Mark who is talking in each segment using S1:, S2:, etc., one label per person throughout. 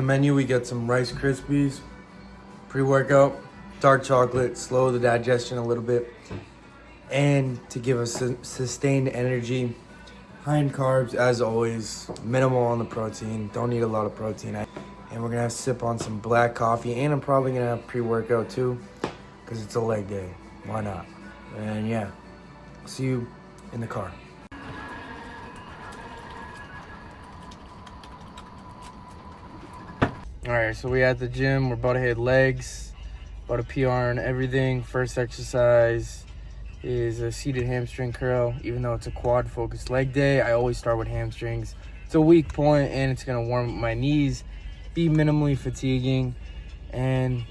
S1: The menu, we get some Rice Krispies, pre-workout, dark chocolate, slow the digestion a little bit, and to give us sustained energy, high in carbs as always, minimal on the protein, don't need a lot of protein. And we're gonna have to sip on some black coffee, and I'm probably gonna have pre-workout too, because it's a leg day, why not? And yeah, see you in the car. All right, so we at the gym. We're about to hit legs, about to PR and everything. First exercise is a seated hamstring curl. Even though it's a quad-focused leg day, I always start with hamstrings. It's a weak point, and it's gonna warm up my knees, be minimally fatiguing, and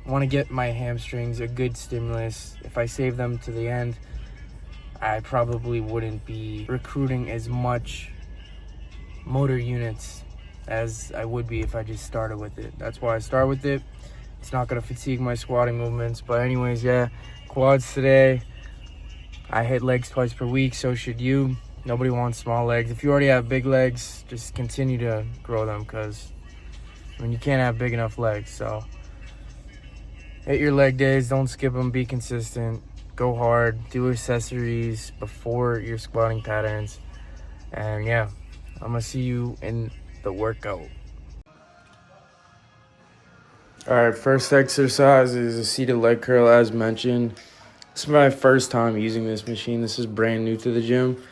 S1: I want to get my hamstrings a good stimulus. If I save them to the end, I probably wouldn't be recruiting as much motor units as I would be if I just started with it. That's why I start with it. It's not gonna fatigue my squatting movements. But anyways, yeah, quads today. I hit legs twice per week, so should you. Nobody wants small legs. If you already have big legs, just continue to grow them, because you can't have big enough legs. So hit your leg days, don't skip them, be consistent, go hard, do accessories before your squatting patterns. And yeah, I'm gonna see you in the workout. All right, first exercise is a seated leg curl, as mentioned. This is my first time using this machine. This is brand new to the gym,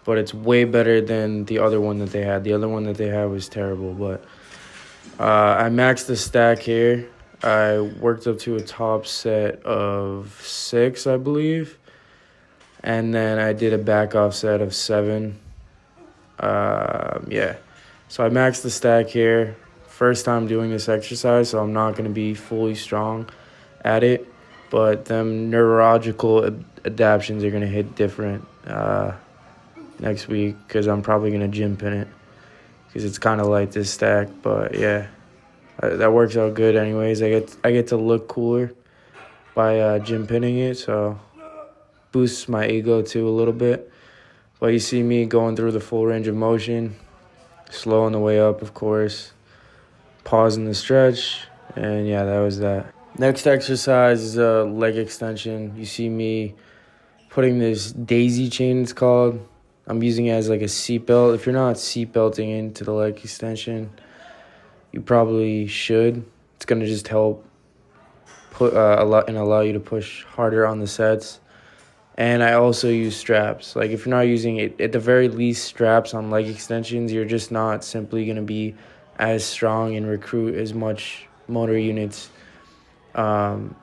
S1: but it's way better than the other one that they had. The other one that they had was terrible, but I maxed the stack here. I worked up to a top set of 6, I believe, and then I did a back off set of 7. Yeah. So I maxed the stack here. First time doing this exercise, so I'm not going to be fully strong at it. But them neurological adaptations are going to hit different next week, because I'm probably going to gym pin it, because it's kind of light, this stack. But yeah, that works out good anyways. I get to look cooler by gym pinning it, so boosts my ego too a little bit. But you see me going through the full range of motion. Slow on the way up, of course. Pause in the stretch. And yeah, that was that. Next exercise is a leg extension. You see me putting this daisy chain, it's called. I'm using it as like a seatbelt. If you're not seatbelting into the leg extension, you probably should. It's going to just help allow you to push harder on the sets. And I also use straps. Like, if you're not using it, at the very least, straps on leg extensions, you're just not simply going to be as strong and recruit as much motor units in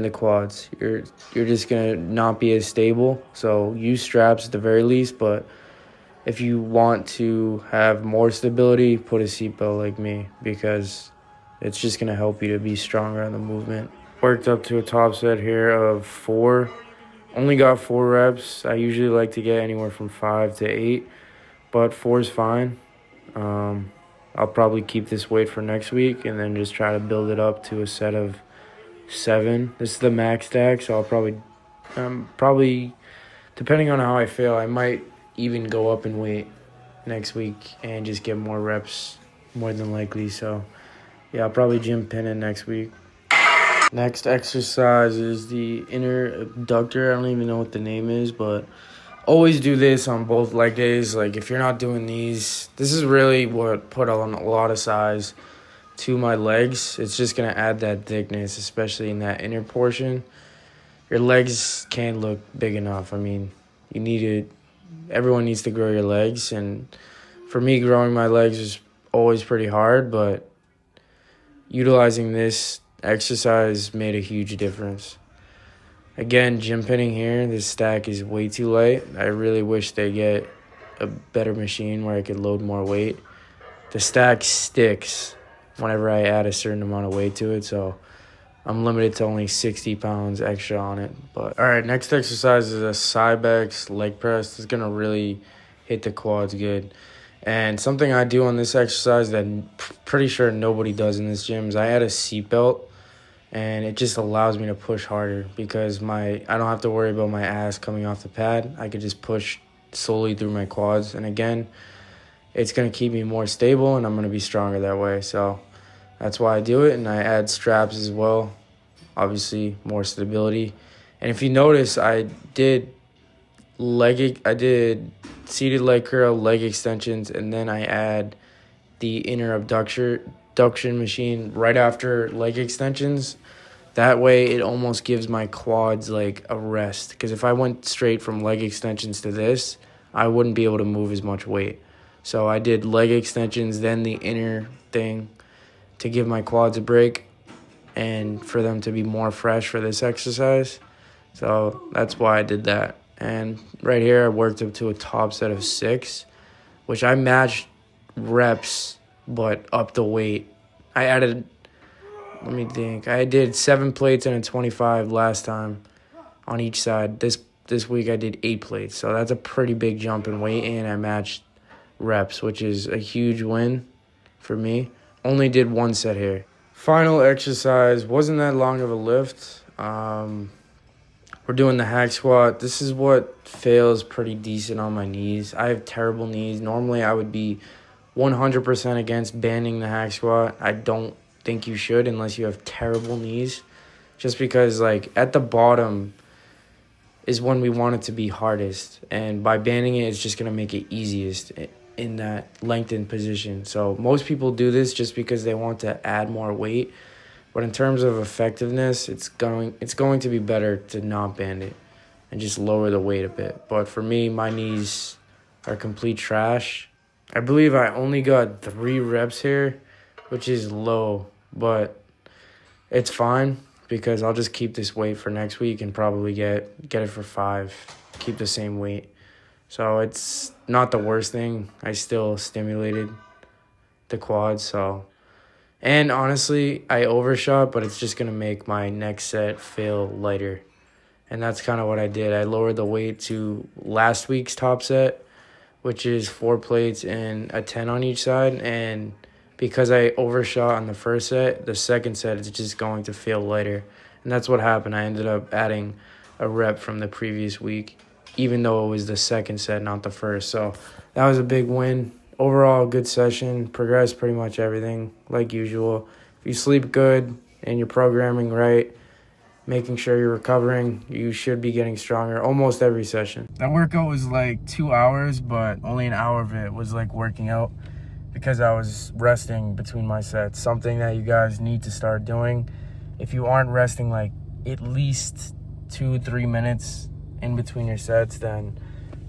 S1: the quads. You're just going to not be as stable. So use straps at the very least, but if you want to have more stability, put a seatbelt like me, because it's just going to help you to be stronger on the movement. Worked up to a top set here of 4. Only got 4 reps. I usually like to get anywhere from 5 to 8, but 4 is fine. I'll probably keep this weight for next week and then just try to build it up to a set of 7. This is the max stack, so I'll probably, depending on how I feel, I might even go up in weight next week and just get more reps, more than likely. So yeah, I'll probably gym pin it next week. Next exercise is the inner abductor. I don't even know what the name is, but always do this on both leg days. Like, if you're not doing these, this is really what put on a lot of size to my legs. It's just going to add that thickness, especially in that inner portion. Your legs can't look big enough. I mean, everyone needs to grow your legs. And for me, growing my legs is always pretty hard, but utilizing this exercise made a huge difference. Again, gym pinning here, this stack is way too light. I really wish they get a better machine where I could load more weight. The stack sticks whenever I add a certain amount of weight to it, so I'm limited to only 60 pounds extra on it. But all right, next exercise is a Cybex leg press. It's gonna really hit the quads good. And something I do on this exercise that I'm pretty sure nobody does in this gym is I add a seatbelt, and it just allows me to push harder, because I don't have to worry about my ass coming off the pad. I could just push solely through my quads. And again, it's going to keep me more stable and I'm going to be stronger that way. So that's why I do it, and I add straps as well. Obviously, more stability. And if you notice, I did seated leg curl, leg extensions, and then I add the inner abduction machine right after leg extensions. That way, it almost gives my quads like a rest. Because if I went straight from leg extensions to this, I wouldn't be able to move as much weight. So I did leg extensions, then the inner thing to give my quads a break and for them to be more fresh for this exercise. So that's why I did that. And right here, I worked up to a top set of 6, which I matched reps, but up the weight. I added, let me think, I did 7 plates and a 25 last time on each side. This week I did 8 plates. So that's a pretty big jump in weight, and I matched reps, which is a huge win for me. Only did 1 set here. Final exercise wasn't that long of a lift. We're doing the hack squat. This is what fails pretty decent on my knees. I have terrible knees. Normally, I would be 100% against banning the hack squat. I don't think you should unless you have terrible knees. Just because, like, at the bottom is when we want it to be hardest. And by banning it, it's just going to make it easiest in that lengthened position. So most people do this just because they want to add more weight. But in terms of effectiveness, it's going to be better to not band it and just lower the weight a bit. But for me, my knees are complete trash. I believe I only got 3 reps here, which is low, but it's fine because I'll just keep this weight for next week and probably get it for 5, keep the same weight. So it's not the worst thing. I still stimulated the quads, so... And honestly, I overshot, but it's just going to make my next set feel lighter. And that's kind of what I did. I lowered the weight to last week's top set, which is 4 plates and a 10 on each side. And because I overshot on the first set, the second set is just going to feel lighter. And that's what happened. I ended up adding a rep from the previous week, even though it was the second set, not the first. So that was a big win. Overall, good session. Progressed pretty much everything like usual. If you sleep good and you're programming right, making sure you're recovering, you should be getting stronger almost every session. That workout was like 2 hours, but only an hour of it was like working out because I was resting between my sets. Something that you guys need to start doing. If you aren't resting like at least 2-3 minutes in between your sets, then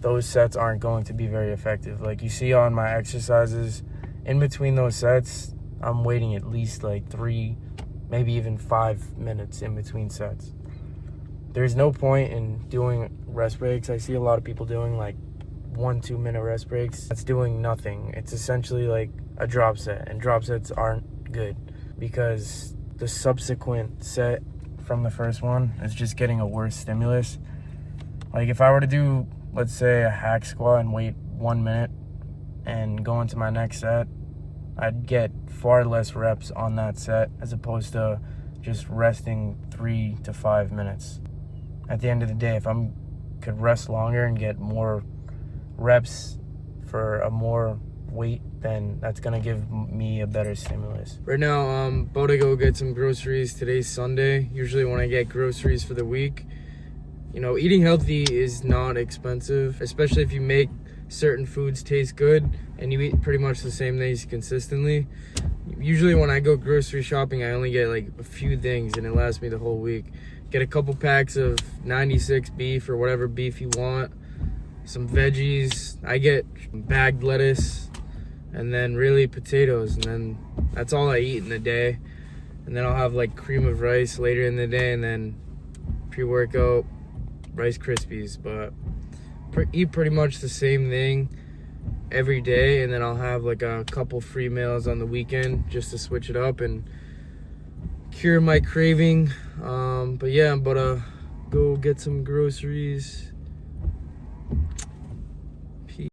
S1: those sets aren't going to be very effective. Like you see on my exercises, in between those sets, I'm waiting at least like 3, maybe even 5 minutes in between sets. There's no point in doing rest breaks. I see a lot of people doing like 1-2 minute rest breaks. That's doing nothing. It's essentially like a drop set, and drop sets aren't good because the subsequent set from the first one is just getting a worse stimulus. Like if I were to do, let's say, a hack squat and wait 1 minute and go into my next set, I'd get far less reps on that set as opposed to just resting 3 to 5 minutes. At the end of the day, if I could rest longer and get more reps for a more weight, then that's going to give me a better stimulus. Right now, I'm about to go get some groceries. Today's Sunday. Usually when I get groceries for the week, you know, eating healthy is not expensive, especially if you make certain foods taste good and you eat pretty much the same things consistently. Usually when I go grocery shopping, I only get like a few things and it lasts me the whole week. Get a couple packs of 96 beef or whatever beef you want, some veggies. I get bagged lettuce and then really potatoes, and then that's all I eat in the day. And then I'll have like cream of rice later in the day, and then pre-workout Rice Krispies. But eat pretty much the same thing every day, and then I'll have like a couple free meals on the weekend just to switch it up and cure my craving. But yeah, I'm about to go get some groceries